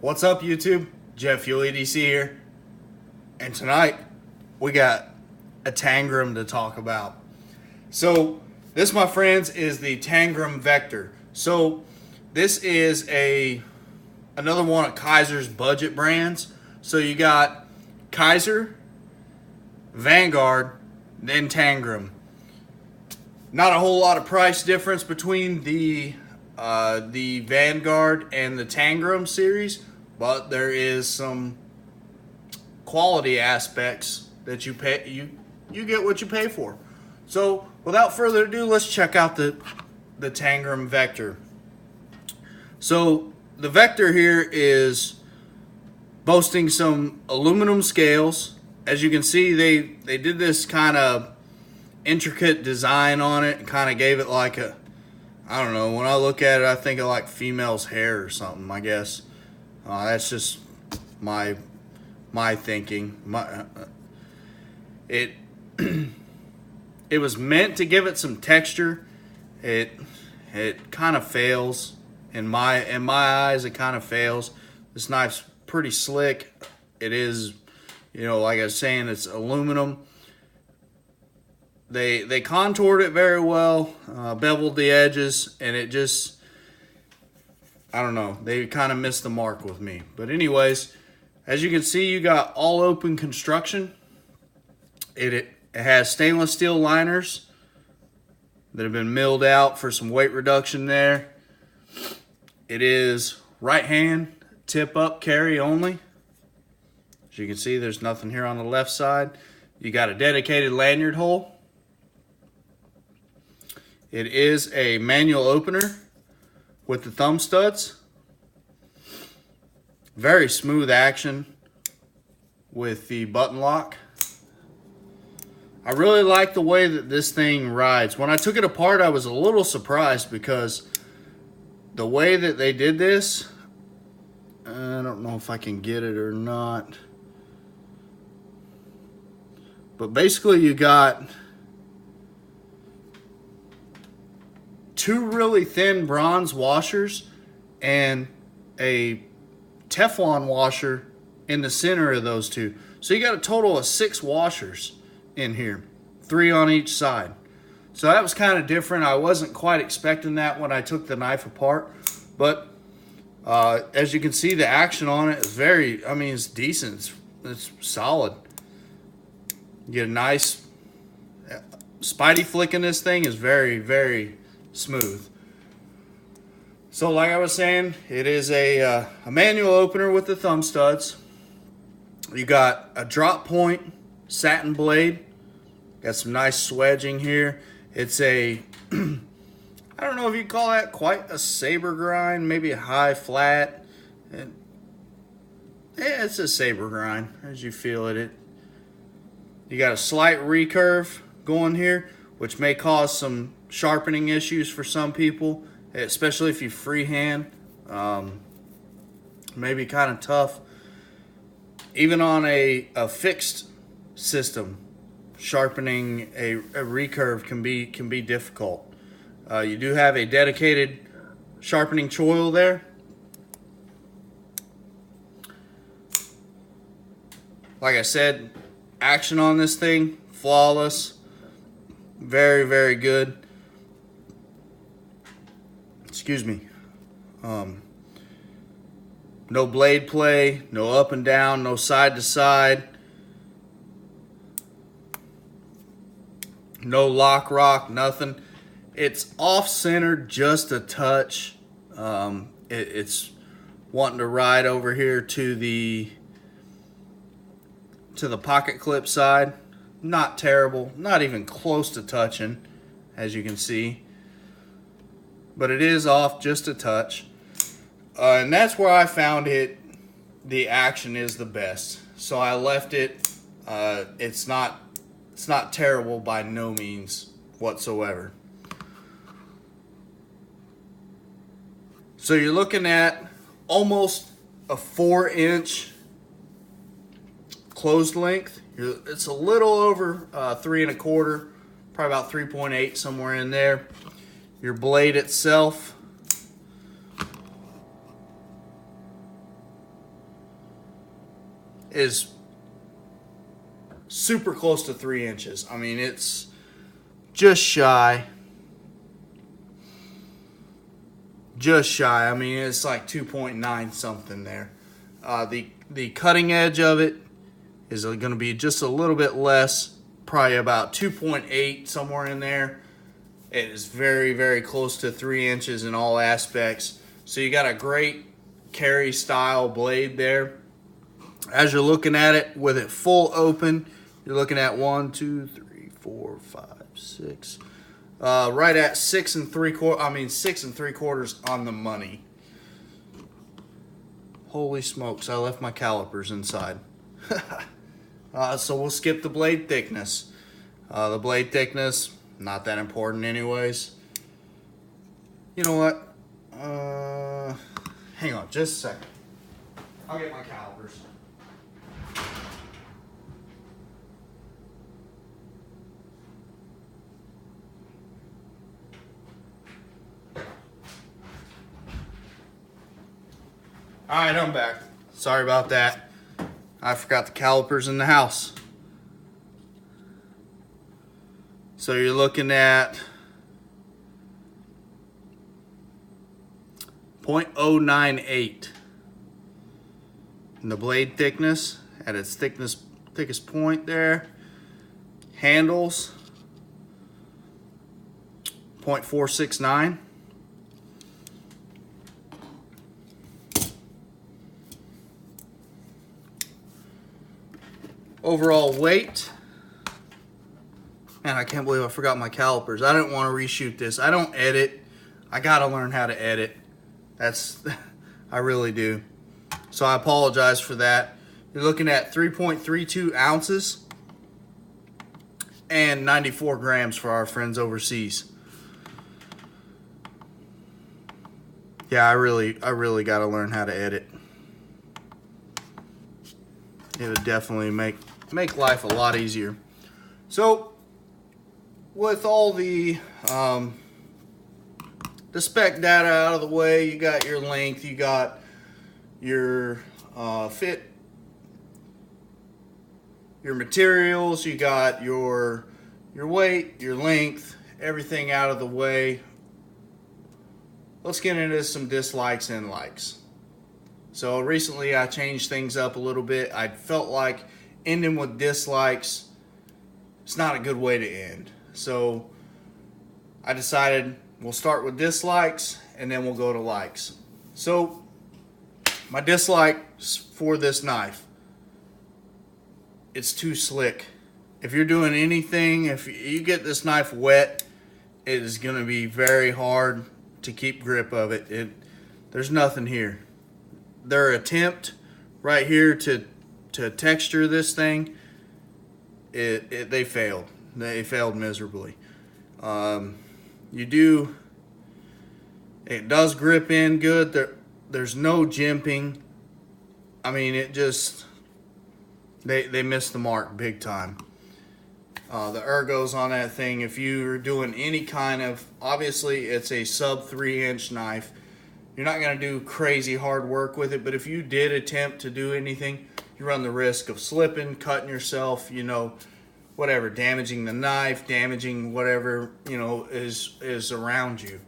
What's up, YouTube? Jeff Fuel EDC here, and tonight we got a Tangram to talk about. So this, my friends, is the Tangram Vector. So this is another one of Kaiser's budget brands. So you got Kaiser, Vanguard, then Tangram. Not a whole lot of price difference between the Vanguard and the Tangram series, but there is some quality aspects that you pay. You get what you pay for. So without further ado, let's check out the Tangram Vector. So the Vector here is boasting some aluminum scales. As you can see, they did this kind of intricate design on it and kind of gave it like a, I don't know, when I look at it I think of like female's hair or something, I guess. That's just my thinking. It was meant to give it some texture. It kind of fails in my eyes. It kind of fails. This knife's pretty slick. It is, you know, like I was saying, it's aluminum. They contoured it very well, beveled the edges, and it just, I don't know, they kind of missed the mark with me. But anyways, as you can see, you got all open construction. It has stainless steel liners that have been milled out for some weight reduction there. It is right hand, tip up carry only. As you can see, there's nothing here on the left side. You got a dedicated lanyard hole. It is a manual opener with the thumb studs. Very smooth action with the button lock. I really like the way that this thing rides. When I took it apart, I was a little surprised because the way that they did this, I don't know if I can get it or not. But basically you got two really thin bronze washers and a Teflon washer in the center of those two. So you got a total of 6 washers in here, 3 on each side. So that was kind of different. I wasn't quite expecting that when I took the knife apart. But as you can see, the action on it is very, I mean, it's decent. It's solid. You get a nice spidey flick in this thing is very, very smooth. So like I was saying, it is a manual opener with the thumb studs. You got a drop point satin blade. Got some nice swedging here. It's a I don't know if you call that quite a saber grind, maybe a high flat. Yeah, it's a saber grind as you feel it. You got a slight recurve going here, which may cause some sharpening issues for some people, especially if you freehand. Maybe kind of tough. Even on a fixed system, sharpening a recurve can be difficult. You do have a dedicated sharpening choil there. Like I said, action on this thing, flawless. Very, very good. Excuse me. No blade play, no up and down, no side to side. No lock rock, nothing. It's off-centered just a touch. It's wanting to ride over here to the pocket clip side. Not terrible, not even close to touching, as you can see. But it is off just a touch. And that's where I found the action is the best. So I left it. It's not terrible by no means whatsoever. So you're looking at almost a 4-inch closed length. It's a little over 3 1/4, probably about 3.8, somewhere in there. Your blade itself is super close to 3 inches. I mean, it's just shy. I mean, it's like 2.9 something there. The cutting edge of it is going to be just a little bit less, probably about 2.8, somewhere in there. It is very, very close to 3 inches in all aspects. So you got a great carry style blade there. As you're looking at it with it full open, you're looking at 1, 2, 3, 4, 5, 6. Right at 6 3/4. I mean 6 3/4 on the money. Holy smokes! I left my calipers inside. So we'll skip the blade thickness. The blade thickness, not that important anyways. You know what? Hang on just a second. I'll get my calipers. Alright, I'm back. Sorry about that. I forgot the calipers in the house. So you're looking at 0.098. And the blade thickness at its thickest point there. Handles 0.469. Overall weight, man, I can't believe I forgot my calipers. I didn't want to reshoot this. I don't edit. I gotta learn how to edit. I really do. So I apologize for that. You're looking at 3.32 ounces and 94 grams for our friends overseas. Yeah, I really gotta learn how to edit. It would definitely make life a lot easier. So with all the spec data out of the way, you got your length, you got your fit, your materials, you got your weight, your length, everything out of the way. Let's get into some dislikes and likes. So recently I changed things up a little bit. I felt like ending with dislikes, it's not a good way to end. So I decided we'll start with dislikes and then we'll go to likes. So my dislikes for this knife, it's too slick. If you're doing anything, if you get this knife wet, it is going to be very hard to keep grip of it. There's nothing here. Their attempt right here to texture this thing, they failed. They failed miserably. It does grip in good. There's no jimping. I mean, they missed the mark big time. The ergos on that thing, if you're doing any kind of, obviously it's a sub 3-inch knife. You're not going to do crazy hard work with it, but if you did attempt to do anything, you run the risk of slipping, cutting yourself, whatever, damaging the knife, damaging whatever, is around you.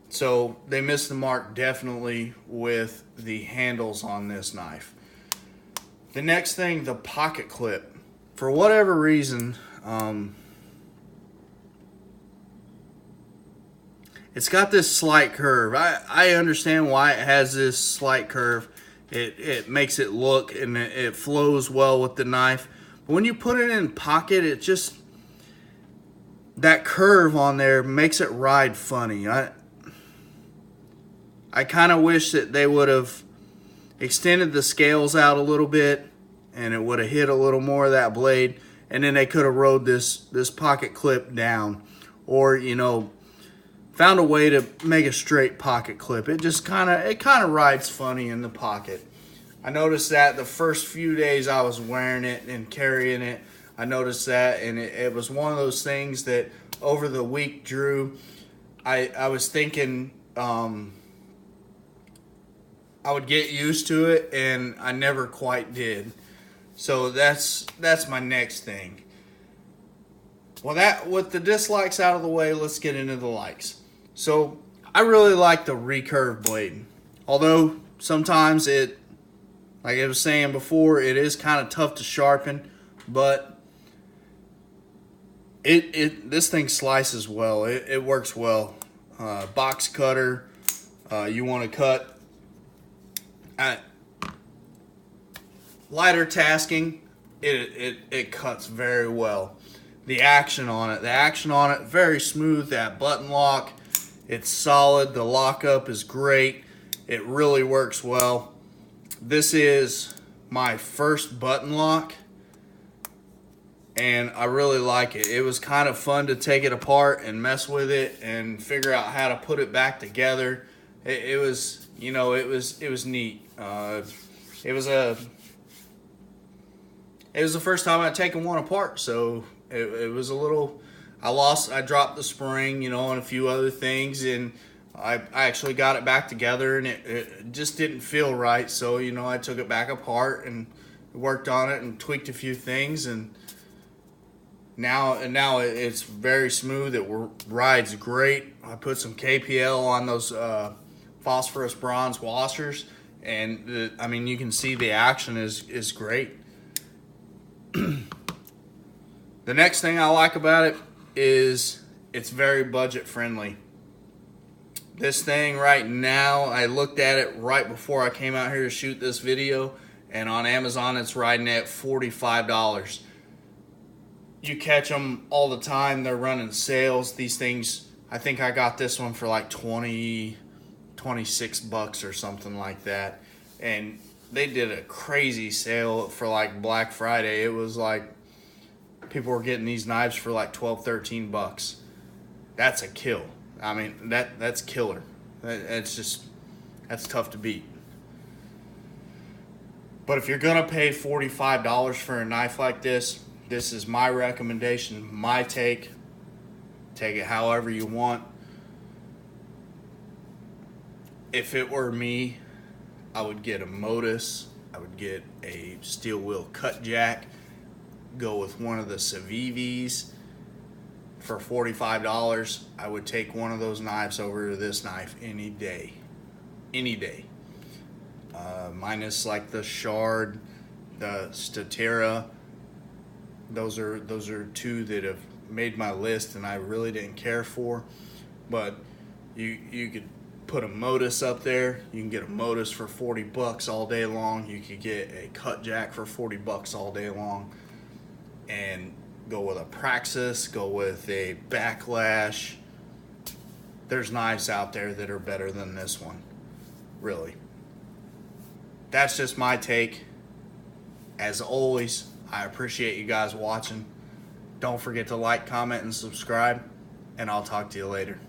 So they missed the mark definitely with the handles on this knife. The next thing, the pocket clip. For whatever reason, it's got this slight curve. I understand why it has this slight curve. It makes it look and it flows well with the knife. But when you put it in pocket, it just, that curve on there makes it ride funny. I kind of wish that they would have extended the scales out a little bit and it would have hit a little more of that blade, and then they could have rode this pocket clip down, or found a way to make a straight pocket clip. It just kind of rides funny in the pocket. I noticed that the first few days I was wearing it and carrying it. I noticed that, and it was one of those things that over the week, Drew, I was thinking I would get used to it, and I never quite did. So that's my next thing. Well, that with the dislikes out of the way, let's get into the likes. So I really like the recurve blade. Although sometimes it, like I was saying before, it is kind of tough to sharpen, but this thing slices well. It works well. Box cutter, you want to cut at lighter tasking, it cuts very well. The action on it, very smooth. That button lock, it's solid. The lockup is great. It really works well. This is my first button lock, and I really like it. It was kind of fun to take it apart and mess with it and figure out how to put it back together. It was, you know, it was neat. It was the first time I'd taken one apart, so it was a little. I dropped the spring, you know, and a few other things, and I actually got it back together, and it just didn't feel right. So, you know, I took it back apart and worked on it and tweaked a few things, and now it's very smooth. It rides great. I put some KPL on those phosphorus bronze washers, and I mean, you can see the action is great. The next thing I like about it is it's very budget friendly. This thing right now, I looked at it right before I came out here to shoot this video, and on Amazon it's riding at $45. You catch them all the time. They're running sales. These things, I think I got this one for like 26 bucks or something like that. And they did a crazy sale for like Black Friday. It was like people were getting these knives for like 12, 13 bucks. That's a kill. I mean, that's killer. That's tough to beat. But if you're gonna pay $45 for a knife like this is my recommendation, my take. Take it however you want. If it were me, I would get a Modus. I would get a steel wheel cut jack. Go with one of the Civivis for $45. I would take one of those knives over to this knife any day. Any day. Minus like the Shard, the Statera. Those are two that have made my list and I really didn't care for. But you could put a Modus up there. You can get a Modus for 40 bucks all day long. You could get a cut jack for 40 bucks all day long. And go with a Praxis, go with a Backlash. There's knives out there that are better than this one, really. That's just my take. As always, I appreciate you guys watching. Don't forget to like, comment, and subscribe, and I'll talk to you later.